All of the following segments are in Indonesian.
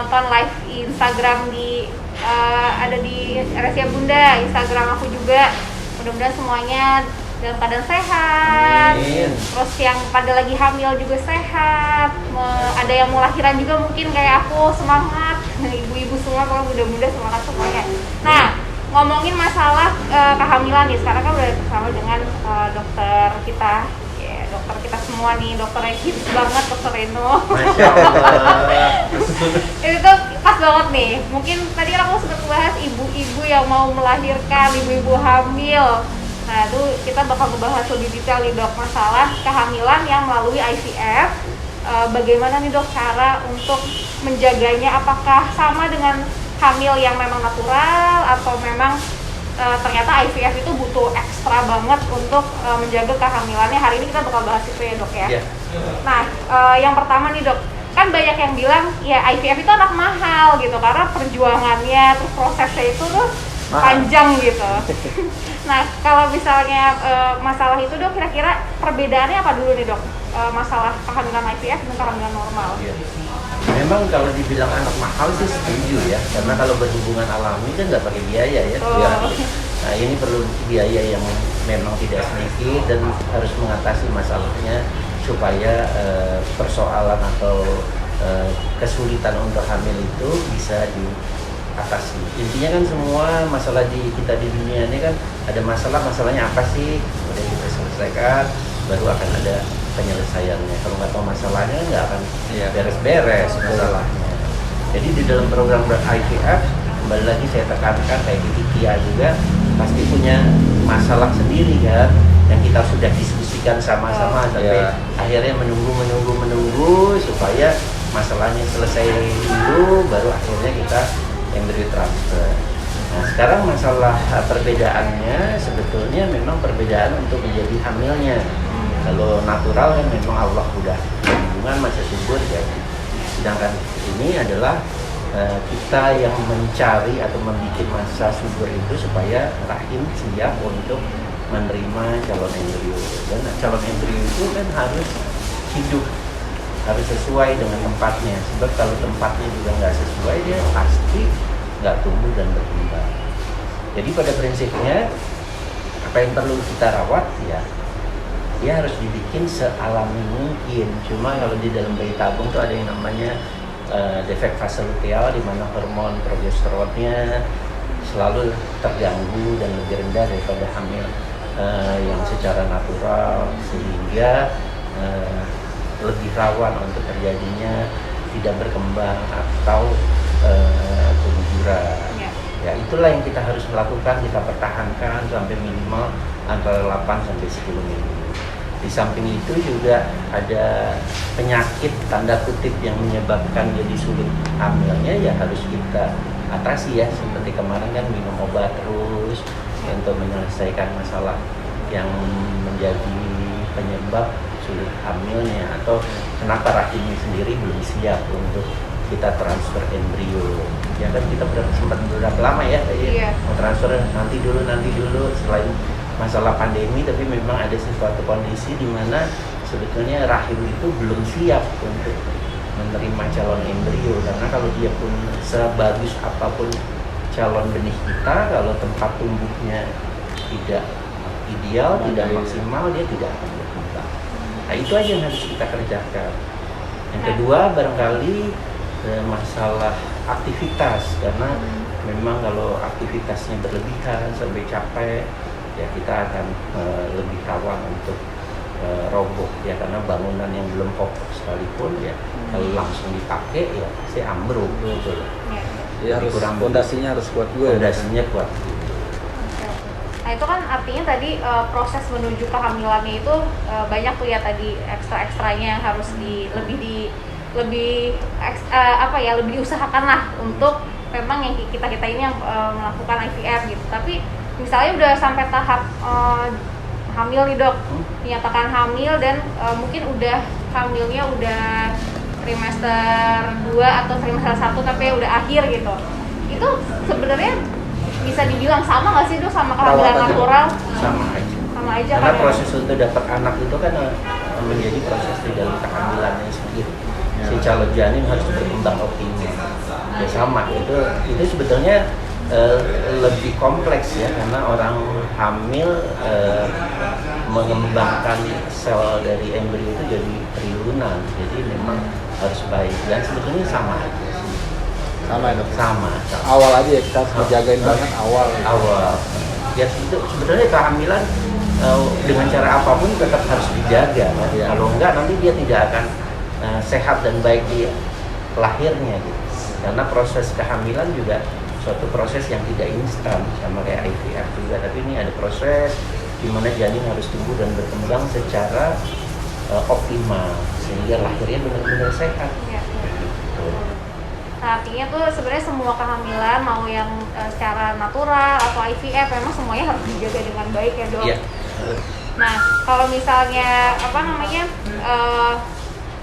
nonton live Instagram di ada di RSCA Bunda, Instagram aku juga. Mudah-mudahan semuanya dalam keadaan sehat. Amin. Terus yang pada lagi hamil juga sehat. Ada yang mau lahiran juga mungkin kayak aku, semangat. Ibu-ibu semua, pokoknya mudah-mudahan semangat semuanya. Nah, ngomongin masalah kehamilan nih, sekarang kan udah bersama dengan dokter kita. Dokter kita semua nih, dokternya hits banget, dokter Reno. Masya Allah. Itu tuh pas banget nih. Mungkin tadi kan aku sempat bahas ibu-ibu yang mau melahirkan, ibu-ibu hamil. Nah itu kita bakal ngebahas lebih detail nih dok, masalah kehamilan yang melalui IVF. Bagaimana nih dok cara untuk menjaganya, apakah sama dengan hamil yang memang natural atau memang ternyata IVF itu butuh ekstra banget untuk menjaga kehamilannya. Hari ini kita bakal bahas itu ya dok ya. Yeah. Nah yang pertama nih dok, kan banyak yang bilang ya IVF itu anak mahal gitu karena perjuangannya terus prosesnya itu tuh panjang gitu. Nah kalau misalnya masalah itu dok, kira-kira perbedaannya apa dulu nih dok? Masalah kehamilan IVF dan kehamilan normal. Yeah. Memang kalau dibilang anak mahal sih setuju ya, karena kalau berhubungan alami kan nggak pakai biaya ya. Nah ini perlu biaya yang memang tidak sedikit dan harus mengatasi masalahnya supaya persoalan atau kesulitan untuk hamil itu bisa diatasi. Intinya kan semua masalah kita di dunia ini kan ada masalahnya apa sih, kemudian kita selesaikan, baru akan ada penyelesaiannya. Kalau nggak tahu masalahnya nggak akan beres-beres masalahnya. Jadi di dalam program IVF, kembali lagi saya tekankan kayak di Kia juga pasti punya masalah sendiri kan, yang kita sudah diskusikan sama-sama sampai akhirnya menunggu supaya masalahnya selesai dulu, baru akhirnya kita embryo transfer. Nah sekarang masalah perbedaannya sebetulnya memang perbedaan untuk menjadi hamilnya. Kalau natural kan memang Allah udah hubungan masa subur jadi. Sedangkan ini adalah kita yang mencari atau membuat masa subur itu supaya rahim siap untuk menerima calon embrio. Dan calon embrio itu kan harus hidup, harus sesuai dengan tempatnya. Sebab kalau tempatnya juga nggak sesuai, dia pasti nggak tumbuh dan berkembang. Jadi pada prinsipnya apa yang perlu kita rawat ya, dia harus dibikin sealami mungkin. Cuma kalau di dalam bayi tabung tuh ada yang namanya defek fase luteal, di mana hormon progesteronnya selalu terganggu dan lebih rendah daripada hamil yang secara natural, sehingga lebih rawan untuk terjadinya tidak berkembang atau keguguran. Ya itulah yang kita harus lakukan, kita pertahankan sampai minimal antara 8 sampai 10 minggu. Di samping itu juga ada penyakit tanda kutip yang menyebabkan jadi sulit hamilnya, ya harus kita atasi ya. Seperti kemarin kan minum obat terus untuk menyelesaikan masalah yang menjadi penyebab sulit hamilnya, atau kenapa rahimnya sendiri belum siap untuk kita transfer embrio. Ya kan kita sempat berapa lama ya mau transfer nanti dulu selain masalah pandemi, tapi memang ada sesuatu kondisi di mana sebetulnya rahim itu belum siap untuk menerima calon embrio. Karena kalau dia pun sebagus apapun calon benih kita, kalau tempat tumbuhnya tidak ideal, tidak maksimal, dia tidak akan berkembang. Nah itu aja yang harus kita kerjakan. Yang kedua barangkali masalah aktivitas, karena memang kalau aktivitasnya berlebihan sampai capek, ya kita akan lebih rawan untuk roboh ya, karena bangunan yang belum kokoh sekalipun ya kalau langsung dipakai ya pasti ambruk gitu loh. Ya harus fondasinya harus kuat juga. Fondasinya kuat. Nah itu kan artinya tadi proses menuju kehamilannya itu banyak tuh ya tadi ekstra-ekstranya yang harus lebih diusahakan lah untuk memang yang kita ini yang melakukan IVF gitu. Tapi misalnya udah sampai tahap hamil nih dok, dinyatakan hamil dan mungkin udah hamilnya udah trimester 2 atau trimester 1 tapi udah akhir gitu. Itu sebenarnya bisa dibilang sama nggak sih dok sama kehamilan natural? Sama aja karena kan proses untuk dapat anak itu kan menjadi proses di dalam kehamilannya sendiri. Si calon janin harus berkembang optimal. sama. Itu sebetulnya lebih kompleks ya, karena orang hamil mengembangkan sel dari embrio itu jadi triliunan, jadi memang harus baik dan sebetulnya sama aja sih. Sama ya dok? Sama. Awal aja ya, kita harus ngejagain banget awal. Ya sebetulnya kehamilan dengan cara apapun tetap harus dijaga kan? Ya. Kalau enggak nanti dia tidak akan sehat dan baik di lahirnya gitu. Karena proses kehamilan juga suatu proses yang tidak instan, sama kayak IVF juga, tapi ini ada proses di mana janin harus tumbuh dan berkembang secara optimal sehingga lahirnya benar-benar sehat. Iya. Gitu. Nah, artinya tuh sebenarnya semua kehamilan mau yang secara natural atau IVF memang semuanya harus dijaga dengan baik ya dok. Iya. Nah, kalau misalnya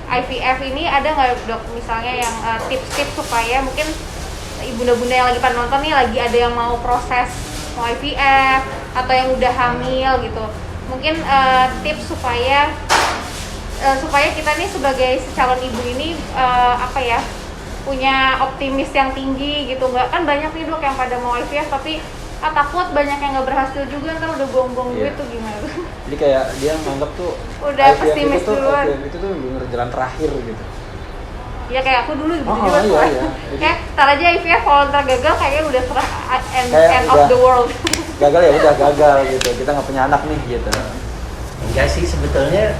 IVF ini ada nggak dok misalnya yang tips-tips supaya mungkin bunda-bunda yang lagi pada nonton nih lagi ada yang mau proses mau IVF atau yang udah hamil gitu, mungkin tips supaya kita nih sebagai calon ibu ini punya optimis yang tinggi gitu. Nggak, kan banyak nih dok yang pada mau IVF tapi takut banyak yang nggak berhasil juga, ntar udah buang-buang duit tuh gimana tuh? Jadi kayak dia menganggap tuh udah IVF pesimis duluan. IVF itu tuh bener jalan terakhir gitu. Ya kayak aku dulu gitu Oh, juga tuh. iya. Kayak ntar aja IVF kalau ntar gagal kayaknya udah serah end Kayak of udah. the world. Gagal ya udah gagal gitu. Kita nggak punya anak nih gitu. Enggak sih sebetulnya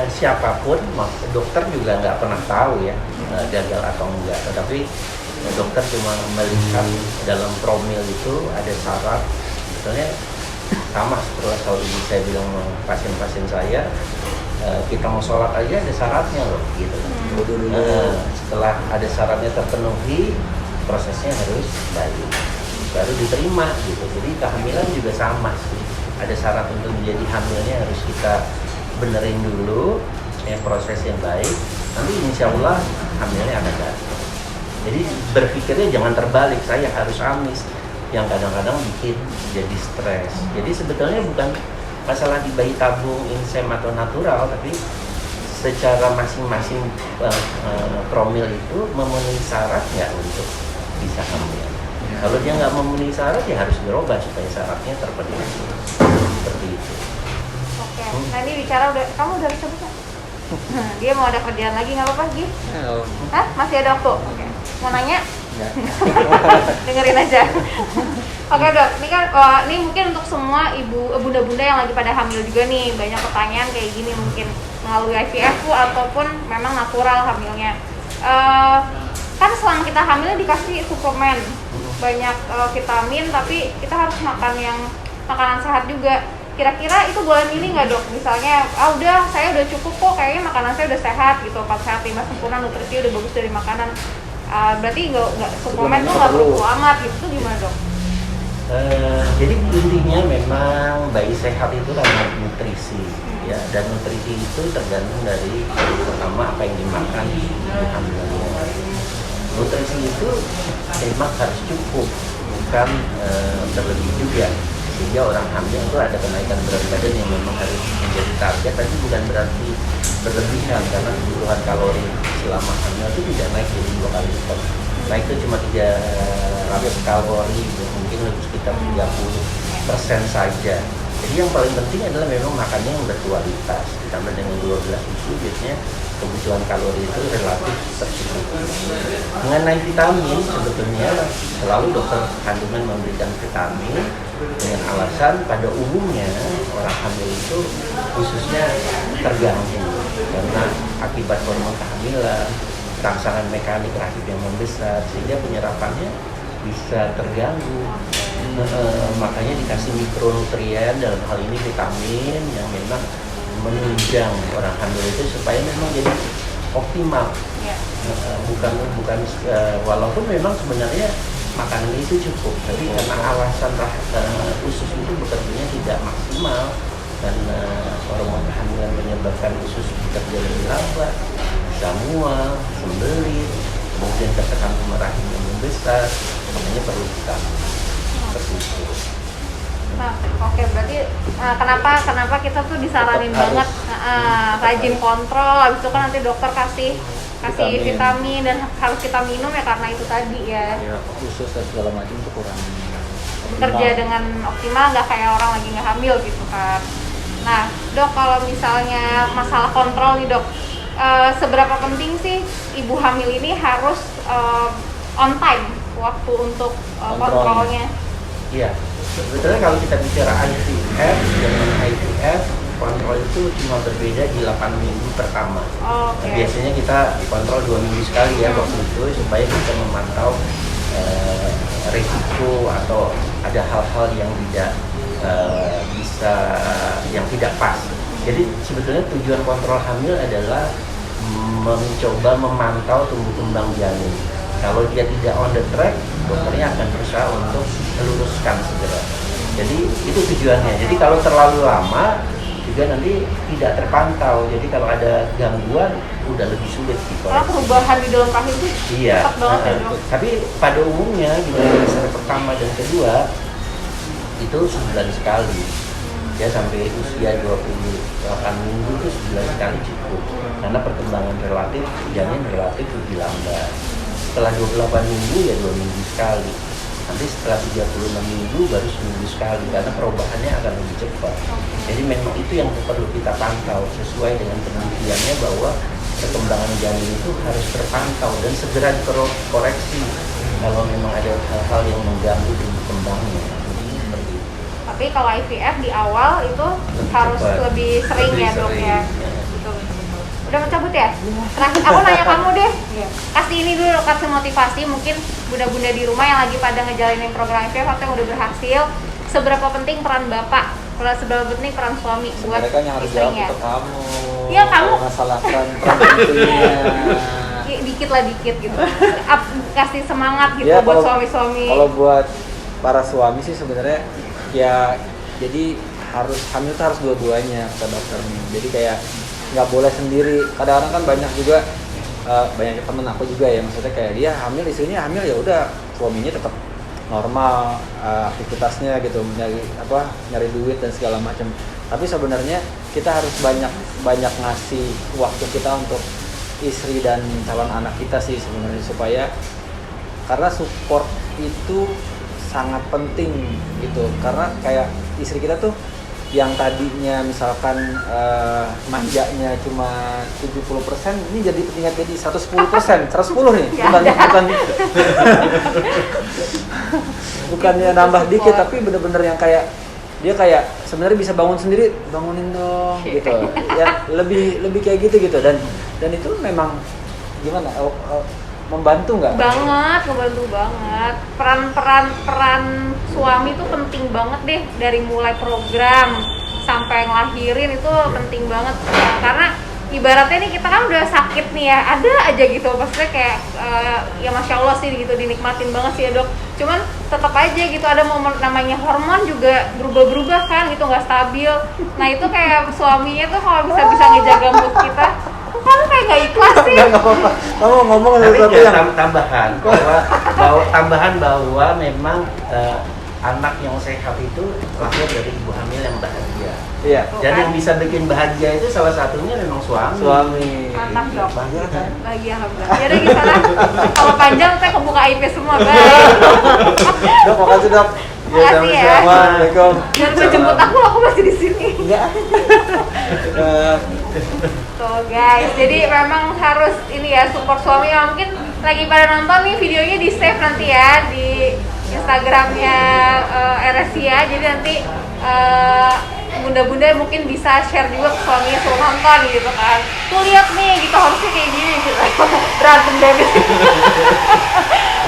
siapapun, dokter juga nggak pernah tahu ya gagal atau enggak. Tetapi dokter cuma melihat dalam promil itu ada syarat. Sebetulnya sama seperti kalau ibu saya bilang pasien-pasien saya, kita mau sholat aja ada syaratnya loh gitu. Setelah ada syaratnya terpenuhi, prosesnya harus baik, baru diterima gitu. Jadi kehamilan juga sama sih, ada syarat untuk menjadi hamilnya harus kita benerin dulu ya, proses yang baik, nanti insya Allah hamilnya akan datang. Jadi berpikirnya jangan terbalik, saya harus amis, yang kadang-kadang bikin jadi stres. Jadi sebetulnya bukan masalah di bayi tabung, insem atau natural, tapi secara masing-masing promil itu memenuhi syarat nggak untuk bisa hamil. Kalau dia nggak memenuhi syarat ya harus dirubah supaya syaratnya terpenuhi. Seperti itu. Oke, nah ini bicara kamu udah bisa buka? Dia mau ada kerjaan lagi nggak apa-apa Gi? Hah? Masih ada waktu? Oke. Mau nanya? Ya. Dengerin aja. Oke dok, ini kan ini mungkin untuk semua bunda-bunda yang lagi pada hamil juga nih, banyak pertanyaan kayak gini mungkin melalui IVF ataupun memang natural hamilnya. Kan selama kita hamil dikasih suplemen banyak vitamin, tapi kita harus makan yang makanan sehat juga. Kira-kira itu boleh milih nggak dok? Misalnya, udah saya udah cukup kok, kayaknya makanan saya udah sehat gitu, 4 sehat 5 sempurna, nutrisi udah bagus dari makanan. Berarti nggak suplemen tuh nggak perlu amat gitu, gimana dok? Jadi intinya memang bayi sehat itu karena nutrisi ya, dan nutrisi itu tergantung dari pertama apa yang dimakan ibu hamilnya. Nutrisi itu memang harus cukup, bukan berlebih juga, sehingga orang hamil itu ada kenaikan berat badan yang memang harus menjadi target, tapi bukan berarti berlebihan, karena kebutuhan kalori selama hamil itu tidak naik jadi 2 kali lipat. Naik itu cuma 300 kalori, mungkin lebih sekitar 30% saja. Jadi yang paling penting adalah memang makannya yang berkualitas, ditambah dengan 12 susu, biasanya kebutuhan kalori itu relatif tercukupi. Mengenai vitamin, sebetulnya selalu dokter kandungan memberikan vitamin dengan alasan pada umumnya orang hamil itu khususnya terganggu karena akibat hormon kehamilan, rangsangan mekanik rahim yang membesar, sehingga penyerapannya bisa terganggu. Makanya dikasih mikronutrien, dalam hal ini vitamin yang memang menunjang orang hamil itu supaya memang jadi optimal. Bukan walaupun memang sebenarnya makanan itu cukup, tapi karena alasan usus itu bekerjanya tidak maksimal dan hormon kehamilan menyebabkan usus bekerja lebih lambat, bisa mual, sembelit, kemudian tertekan rahim yang membesar, makanya perlu vitamin seperti itu. Nah, oke, berarti kenapa kita tuh disaranin Tetap banget rajin kontrol, habis itu kan nanti dokter kasih kasih vitamin dan harus kita minum ya karena itu tadi ya. Ya, usus dan segala macam itu kurang Bekerja dengan optimal, nggak kayak orang lagi nggak hamil gitu kan. Nah dok, kalau misalnya masalah kontrol nih dok, seberapa penting sih ibu hamil ini harus on time waktu untuk kontrolnya? Iya, sebetulnya kalau kita bicara IVF dengan IVF, kontrol itu cuma berbeda di 8 minggu pertama. Nah, biasanya kita kontrol 2 minggu sekali ya waktu itu, supaya kita memantau risiko atau ada hal-hal yang tidak yang tidak pas. Jadi sebetulnya tujuan kontrol hamil adalah mencoba memantau tumbuh kembang janin. Kalau dia tidak on the track, dokternya akan berusaha untuk meluruskan segera. Jadi itu tujuannya. Jadi kalau terlalu lama juga nanti tidak terpantau. Jadi kalau ada gangguan udah lebih sulit Karena perubahan di dalam rahim itu cepat banget ya dok. Tapi pada umumnya di trimester pertama dan kedua itu sebulan sekali. Ya sampai usia 28 minggu itu sebulan sekali cukup. Karena perkembangan relatif janin relatif lebih lambat. Setelah 28 minggu ya 2 minggu sekali. Nanti setelah 36 minggu baru seminggu sekali, karena perubahannya akan lebih cepat. Jadi memang itu yang perlu kita pantau sesuai dengan penelitiannya, bahwa perkembangan janin itu harus terpantau dan segera dikoreksi kalau memang ada hal-hal yang mengganggu tumbuh kembangnya. Tapi kalau IVF di awal itu harus lebih sering ya dok ya. Udah mencabut ya? Terakhir aku nanya kamu deh, kasih ini dulu, kasih motivasi mungkin bunda-bunda di rumah yang lagi pada ngejalanin program IVF atau yang udah berhasil. Seberapa penting peran bapak, seberapa penting peran suami buat mereka yang harus jawab istrinya? untuk kamu. Iya kamu. Masalah peran pentingnya. Dikit lah dikit gitu. Kasih semangat gitu Ya, buat suami-suami. Kalau buat para suami sih sebenarnya ya, jadi hamil itu harus dua-duanya kata dokter nih. Jadi kayak nggak boleh sendiri. Kadang-kadang kan banyak juga banyak temen aku juga ya, maksudnya kayak dia hamil, istrinya hamil, ya udah suaminya tetap normal aktivitasnya gitu, nyari duit dan segala macam. Tapi sebenarnya kita harus banyak ngasih waktu kita untuk istri dan calon anak kita sih sebenarnya, supaya karena support itu sangat penting gitu. Karena kayak istri kita tuh yang tadinya misalkan manjanya cuma 70%, ini jadi tingkat jadi 110%, 110 nih, bukannya nambah dikit, tapi bener-bener yang kayak dia kayak sebenarnya bisa bangun sendiri, bangunin dong gitu ya, lebih kayak gitu dan itu memang gimana, membantu nggak? Banget, ngebantu banget. Peran suami itu penting banget deh, dari mulai program sampai ngelahirin itu penting banget. Karena ibaratnya nih kita kan udah sakit nih ya, ada aja gitu maksudnya kayak ya masya Allah sih gitu, dinikmatin banget sih ya dok. Cuman tetap aja gitu ada momen namanya hormon juga berubah-berubah kan gitu, nggak stabil. Nah itu kayak suaminya tuh kalau bisa ngejaga mood kita. Kamu kayak nggak ikhlas sih. Nggak apa-apa. Kamu ngomong sesuatu yang tambahan bahwa memang anak yang sehat itu lahir dari ibu hamil yang bahagia. Iya. Dan yang bisa bikin bahagia itu salah satunya memang suami. Mantap dok. Bahagia kan? Bahagia alhamdulillah. Ya udah gimana? Kalau panjang saya kebuka IP semua baik. Dok, makasih dok. Makasih ya. Assalamualaikum. Jangan menjemput aku masih di sini. Enggak. Tuh guys, jadi memang harus ini ya, support suami. Mungkin lagi pada nonton nih videonya, di save nanti ya di Instagramnya RSIA. Jadi nanti bunda-bunda mungkin bisa share juga ke suaminya, suruh nonton gitu kan. Tuh lihat nih, gitu harusnya kayak gini gitu. Berantem deh.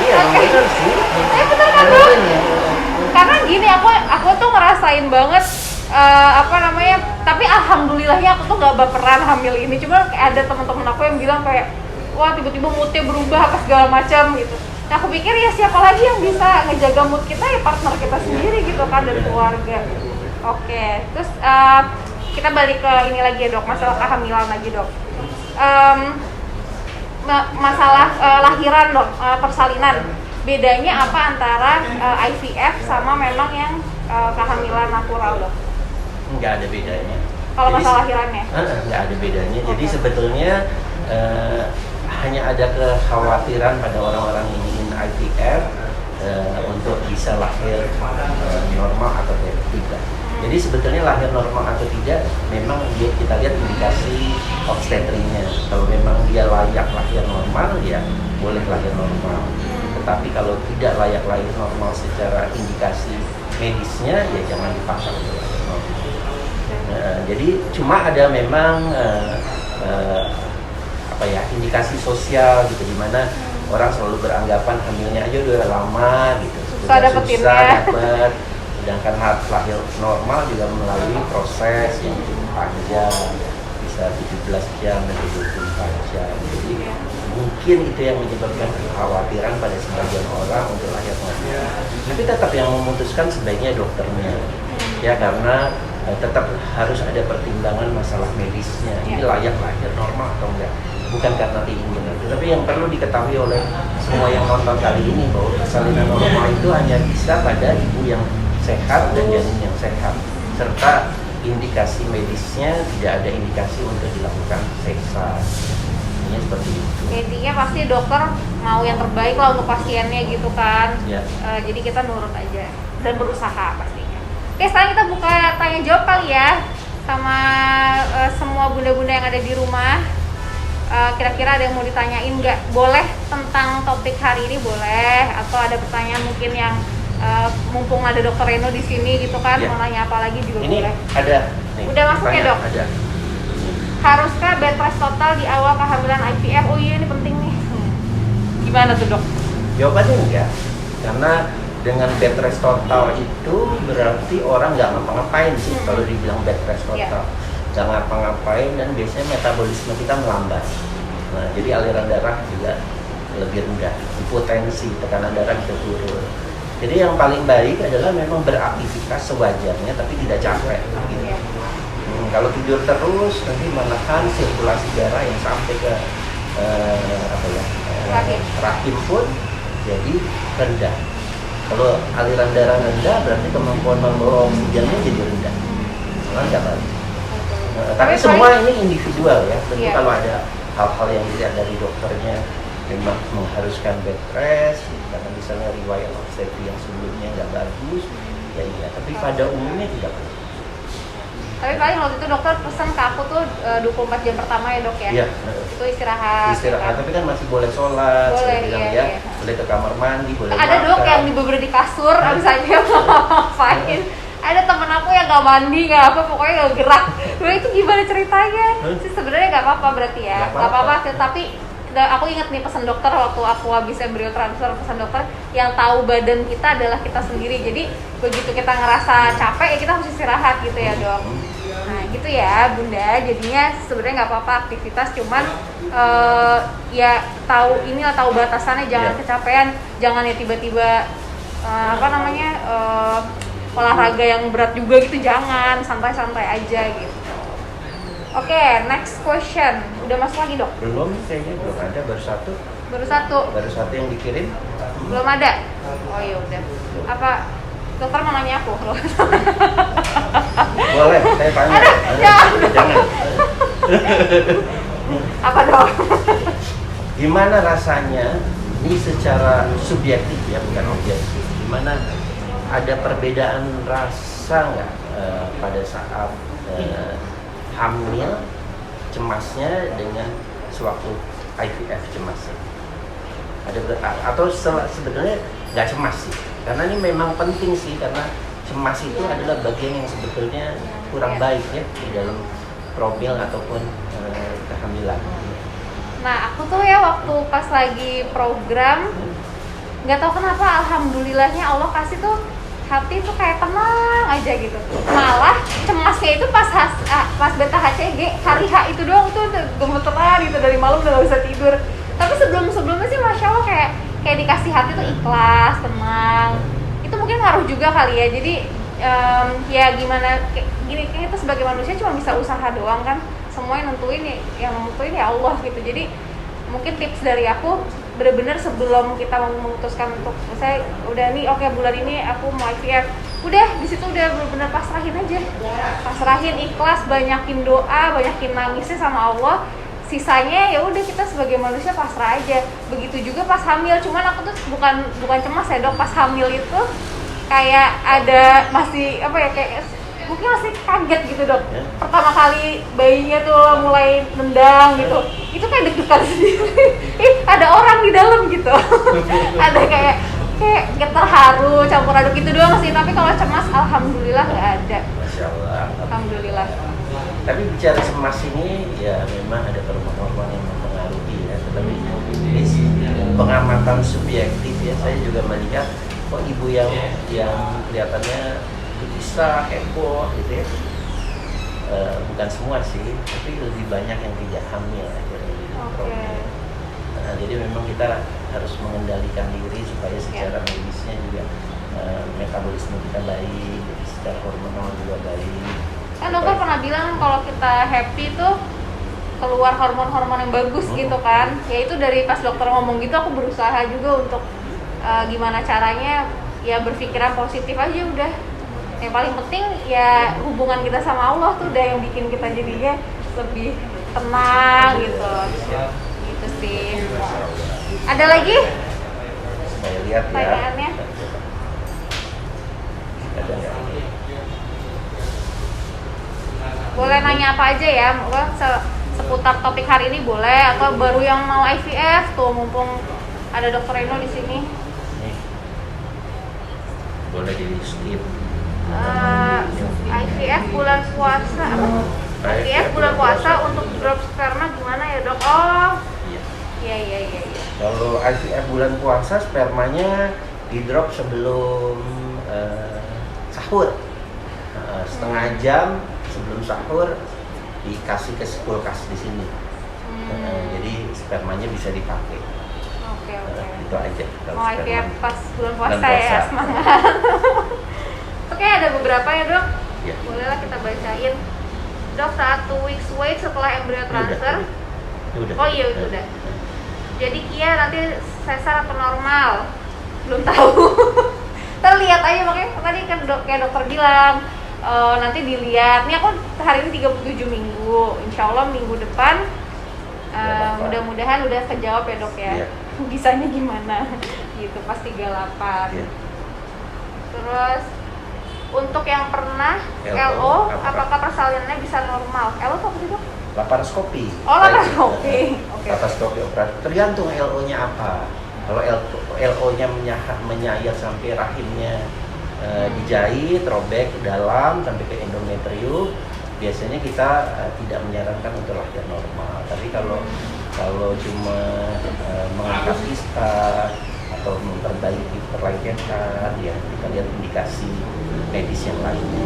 Iya, bener sih. Bener kan dok? Karena gini, aku tuh ngerasain banget tapi alhamdulillahnya aku tuh gak baperan hamil ini. Cuma ada teman-teman aku yang bilang kayak, wah tiba-tiba moodnya berubah apa segala macam gitu. Nah aku pikir ya siapa lagi yang bisa ngejaga mood kita, ya partner kita sendiri gitu kan, dan keluarga. Oke, terus kita balik ke ini lagi ya dok, masalah kehamilan lagi dok. Masalah lahiran dok, persalinan. Bedanya apa antara IVF sama memang yang kehamilan natural dok? Nggak ada bedanya. Kalau masalah lahirannya? Nggak ada bedanya. Jadi sebetulnya hanya ada kekhawatiran pada orang-orang yang ingin IVF untuk bisa lahir normal atau tidak. Jadi sebetulnya lahir normal atau tidak memang kita lihat indikasi obstetrinya. Kalau memang dia layak lahir normal, ya boleh lahir normal. Tetapi kalau tidak layak lahir normal secara indikasi medisnya, ya jangan dipaksa untuk lahir normal. Jadi cuma ada memang indikasi sosial gitu, di mana orang selalu beranggapan hamilnya aja udah lama gitu, susah dapetinnya. dapet. Sedangkan lahir normal juga melalui proses yang cukup panjang, bisa 17 jam dan 24 jam. Jadi mungkin itu yang menyebabkan kekhawatiran pada sebagian orang untuk lahir normal. Tapi tetap yang memutuskan sebaiknya dokternya, ya, karena tetap harus ada pertimbangan masalah medisnya. Ini layak lahir normal atau enggak? Bukan karena keinginan. Tapi yang perlu diketahui oleh semua yang nonton kali ini bahwa persalinan normal itu hanya bisa pada ibu yang sehat dan janin yang sehat, serta indikasi medisnya tidak ada indikasi untuk dilakukan sesar. Ini seperti itu. Intinya pasti dokter mau yang terbaik lah untuk pasiennya gitu kan. Ya. Jadi kita nurut aja dan berusaha pastinya. Oke, sekarang kita buka tanya jawab kali ya sama semua bunda-bunda yang ada di rumah. Kira-kira ada yang mau ditanyain nggak? Boleh tentang topik hari ini boleh, atau ada pertanyaan mungkin yang mumpung ada Dokter Reno di sini gitu kan, mau nanya apa lagi juga ini boleh. Ada. Nih, udah masuk ya dok? Ada. Haruskah bed rest total di awal kehamilan IVF? Oh iya, ini penting nih. Gimana tuh dok? Jawabannya enggak, karena dengan bed rest total itu berarti orang nggak ngapa-ngapain sih. Kalau dibilang bed rest total, nggak ngapa-ngapain, dan biasanya metabolisme kita melambat. Nah, jadi aliran darah juga lebih rendah, hipotensi, tekanan darah bisa turun. Jadi yang paling baik adalah memang beraktivitas sewajarnya tapi tidak capek. Gitu. Kalau tidur terus nanti malahan sirkulasi darah yang sampai ke rahim pun jadi rendah. Kalau aliran darah rendah berarti kemampuan membawa oksigennya jadi rendah. Nggak baik. Tapi semua ini individual ya. Tentu kalau ada hal-hal yang dilihat dari dokternya memang mengharuskan bed rest, karena misalnya riwayat obstetri yang sebelumnya nggak bagus, ya iya. Tapi pada umumnya tidak perlu. Tapi paling waktu itu dokter pesan ke aku tuh 24 jam pertama ya dok ya? Iya. Itu istirahat. Istirahat, tapi kan masih boleh sholat, boleh, saya bilang iya. boleh ke kamar mandi, boleh ada makan. dok yang bener-bener di kasur, abis aja ngapain. Ada temen aku yang nggak mandi, nggak apa, pokoknya nggak gerak. Itu gimana ceritanya? Sih sebenarnya nggak apa-apa berarti ya, nggak apa-apa. Tapi aku ingat nih pesan dokter waktu aku habis embryo transfer, pesan dokter yang tahu badan kita adalah kita sendiri. Jadi begitu kita ngerasa capek ya kita harus istirahat gitu ya dok. Nah gitu ya bunda. Jadinya sebenarnya nggak apa-apa aktivitas, cuman ya tahu batasannya, jangan kecapean, jangan ya tiba-tiba olahraga yang berat juga gitu, jangan, santai-santai aja gitu. Oke, next question. Udah masuk lagi dok? Belum, kayaknya belum ada, baru satu. Baru satu yang dikirim. Belum ada? Oh iya udah. Apa dokter mau nanya aku? Boleh, saya tanya. Jangan. Apa dok? Gimana rasanya? Ini secara subjektif ya, bukan objektif. Gimana, ada perbedaan rasa nggak pada saat hamil cemasnya dengan sewaktu IVF cemasnya? Atau sebetulnya nggak cemas sih? Karena ini memang penting sih, karena cemas itu adalah bagian yang sebetulnya kurang baik ya di dalam profil ataupun kehamilan. Nah aku tuh ya waktu pas lagi program nggak tahu kenapa, alhamdulillahnya Allah kasih tuh hati tuh kayak tenang aja gitu. Malah cemasnya itu pas beta HCG hari H itu doang tuh gemeteran gitu, dari malam udah gak bisa tidur. Tapi sebelumnya sih masya Allah kayak dikasih hati tuh ikhlas, tenang. Itu mungkin ngaruh juga kali ya. Jadi ya gimana, gini kita sebagai manusia cuma bisa usaha doang kan. Semua yang nentuin ya Allah gitu. Jadi mungkin tips dari aku, bener-bener sebelum kita memutuskan untuk saya udah nih oke, bulan ini aku mau IVF, udah di situ udah bener-bener pasrahin aja, pasrahin, ikhlas, banyakin doa, banyakin nangisnya sama Allah. sisanya ya udah kita sebagai manusia pasrah aja. Begitu juga pas hamil, cuman aku tuh bukan cemas ya dok, pas hamil itu kayak ada masih apa ya, kayak mungkin masih kaget gitu dok. Pertama kali bayinya tuh mulai nendang gitu, itu kayak deg-degan sendiri. Ada orang di dalam gitu. Ada kayak terharu, campur aduk gitu doang sih. Tapi kalau cemas, alhamdulillah nggak ada. Masya Allah. Alhamdulillah. Tapi bicara cemas ini ya memang ada hormon-hormon yang mempengaruhi ya. Tetapi ini pengamatan subjektif ya. Saya juga melihat kok ibu yang kelihatannya bisa heboh gitu ya. Bukan semua sih, tapi lebih banyak yang tidak hamil akhirnya. Okay. Nah, jadi memang kita harus mengendalikan diri supaya secara medisnya juga metabolisme kita baik, secara hormonal juga baik. Kan dokter pernah bilang kalau kita happy tuh keluar hormon-hormon yang bagus gitu kan. Ya itu dari pas dokter ngomong gitu aku berusaha juga untuk gimana caranya ya berpikiran positif aja udah. Yang paling penting ya hubungan kita sama Allah tuh udah yang bikin kita jadinya lebih tenang gitu. Gitu sih. Ada lagi? Saya lihat ya. Pertanyaannya? Ada nggak? Boleh nanya apa aja ya, seputar topik hari ini boleh, atau baru yang mau IVF tuh mumpung ada dokter Reno di sini. Nih. Boleh di skip. IVF bulan puasa apa? IVF bulan puasa untuk drop sperma gimana ya dok? Oh, iya. Kalau IVF bulan puasa spermanya di drop sebelum sahur, setengah jam sebelum sahur dikasih ke kulkas di sini. Jadi spermanya bisa dipakai. Oke. Itu aja. Mau IVF pas bulan puasa ya, semangat. Oke, ada beberapa ya dok. Ya. Bolehlah kita bacain. Dok, saat 2 weeks wait setelah embrio transfer. Udah. Oh iya, itu udah. Jadi Kia nanti sesar atau normal? Belum tahu. Terlihat aja, makanya tadi kan kayak dokter bilang nanti dilihat. Ini aku hari ini 37 minggu. Insya Allah minggu depan mudah-mudahan udah kejawab ya dok ya. Bisanya gimana? Gitu pas 38. Ya. Terus untuk yang pernah LO, apakah persalinannya bisa normal? LO itu apa sih dok? Laparoskopi. Oh, laparoskopi. Oke. Laparoskopi operasi. Tergantung LO-nya apa. Kalau LO-nya menyayat sampai rahimnya dijahit, robek ke dalam sampai ke endometrium, biasanya kita tidak menyarankan untuk lahir normal. Tapi kalau cuma mengangkat kista atau memperbaiki perlengketan, ya kita lihat indikasi medis yang lainnya.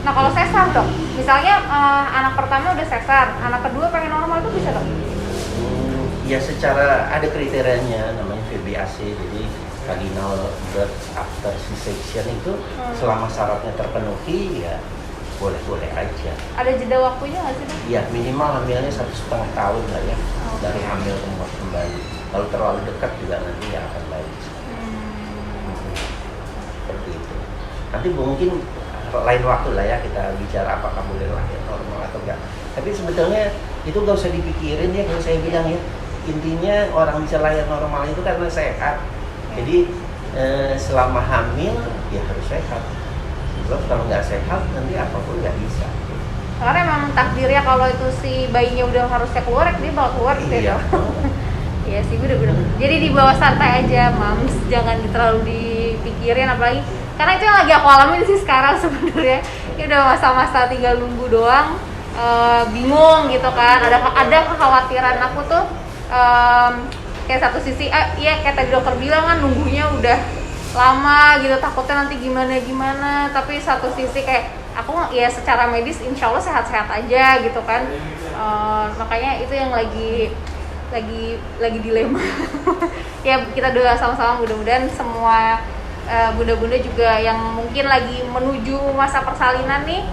Nah kalau sesar dok, misalnya anak pertama udah sesar, anak kedua pengen normal itu bisa dok? Ya secara ada kriterianya, namanya VBAC, jadi vaginal birth after C-section itu selama syaratnya terpenuhi ya boleh-boleh aja. Ada jeda waktunya nggak sih dok? Ya minimal hamilnya 1,5 tahun lah ya, dari hamil kembali. Kalau terlalu dekat juga nanti nggak akan baik. Seperti itu. Nanti mungkin lain waktu lah ya kita bicara apakah boleh lahir normal atau enggak. Tapi sebetulnya itu nggak usah dipikirin ya, kalau saya bilang ya. Intinya orang bisa lahir normal itu karena sehat. Jadi selama hamil ya harus sehat. Sebab kalau nggak sehat nanti apapun nggak bisa. Karena memang takdirnya kalau itu si bayinya udah harusnya keluar, dia bakal keluar gitu ya dok. Iya sih, bener-bener. Jadi dibawa santai aja, mams. Jangan terlalu dipikirin, apalagi karena itu yang lagi aku alamin sih sekarang sebenarnya. Ini udah masa-masa tinggal nunggu doang, bingung gitu kan. Ada kekhawatiran aku tuh. Kayak satu sisi, iya kayak tadi dokter bilang kan nunggunya udah lama gitu, takutnya nanti gimana, tapi satu sisi kayak aku ya secara medis insya Allah sehat-sehat aja gitu kan. Makanya itu yang lagi dilema. Ya kita doa sama-sama, mudah-mudahan semua bunda-bunda juga yang mungkin lagi menuju masa persalinan nih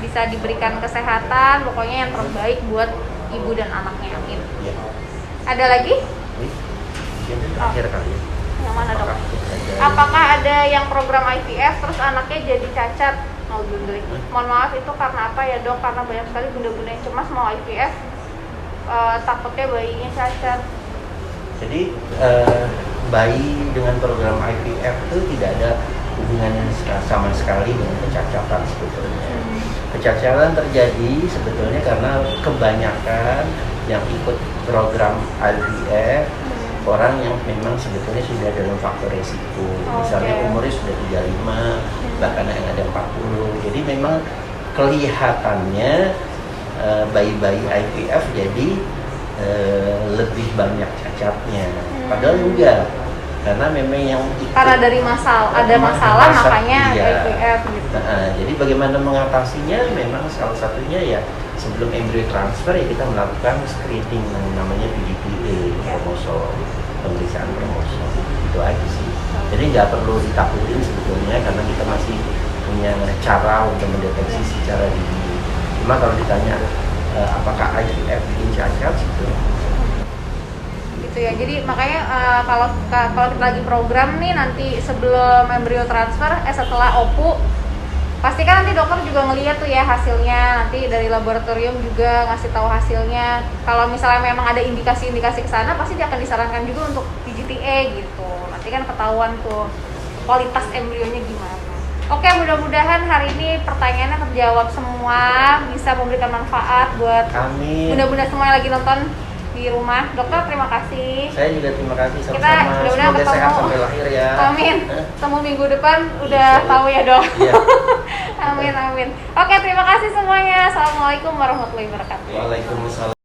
bisa diberikan kesehatan, pokoknya yang terbaik buat ibu dan anaknya, amin. Ya. Ada lagi? Yang terakhir kali ya. Yang mana dok? Apakah ada yang program IVF terus anaknya jadi cacat? Oh bunda. Mohon maaf itu karena apa ya dok? Karena banyak sekali bunda-bunda yang cemas mau IVF, takutnya bayinya cacat. Jadi bayi dengan program IVF itu tidak ada hubungannya sama sekali dengan kecacatan sebetulnya. Kecacatan terjadi sebetulnya karena kebanyakan yang ikut program IVF orang yang memang sebetulnya sudah dalam faktor resiko. Misalnya umurnya sudah 35, bahkan yang ada 40. Jadi memang kelihatannya bayi-bayi IVF jadi lebih banyak cacatnya. Padahal enggak. Karena memang yang ikut, karena dari ada masalah makanya iya. IVF gitu. Jadi bagaimana mengatasinya? Memang salah satunya ya sebelum embrio transfer ya kita melakukan screening yang namanya PGPA, kromosom, pemeriksaan kromosom. Itu aja sih. Jadi nggak perlu ditakutin sebetulnya karena kita masih punya cara untuk mendeteksi secara dini. Cuma kalau ditanya apakah IVF bikin cacat gitu Ya, jadi makanya kalau kita lagi program nih nanti sebelum embrio transfer setelah OPU pasti kan nanti dokter juga ngeliat tuh ya hasilnya, nanti dari laboratorium juga ngasih tahu hasilnya. Kalau misalnya memang ada indikasi-indikasi ke sana pasti dia akan disarankan juga untuk PGTA gitu. Nanti kan ketahuan tuh kualitas embrionya gimana. Oke, mudah-mudahan hari ini pertanyaannya terjawab semua, bisa memberikan manfaat buat bunda-bunda semua yang lagi nonton di rumah. Dokter terima kasih. Saya juga terima kasih sama-sama. Kita mudah-mudahan semoga ketemu sehat sampai lahir ya. Amin. Ketemu minggu depan udah tahu ya dok. Iya. Amin amin. Oke terima kasih semuanya. Assalamualaikum warahmatullahi wabarakatuh. Waalaikumsalam.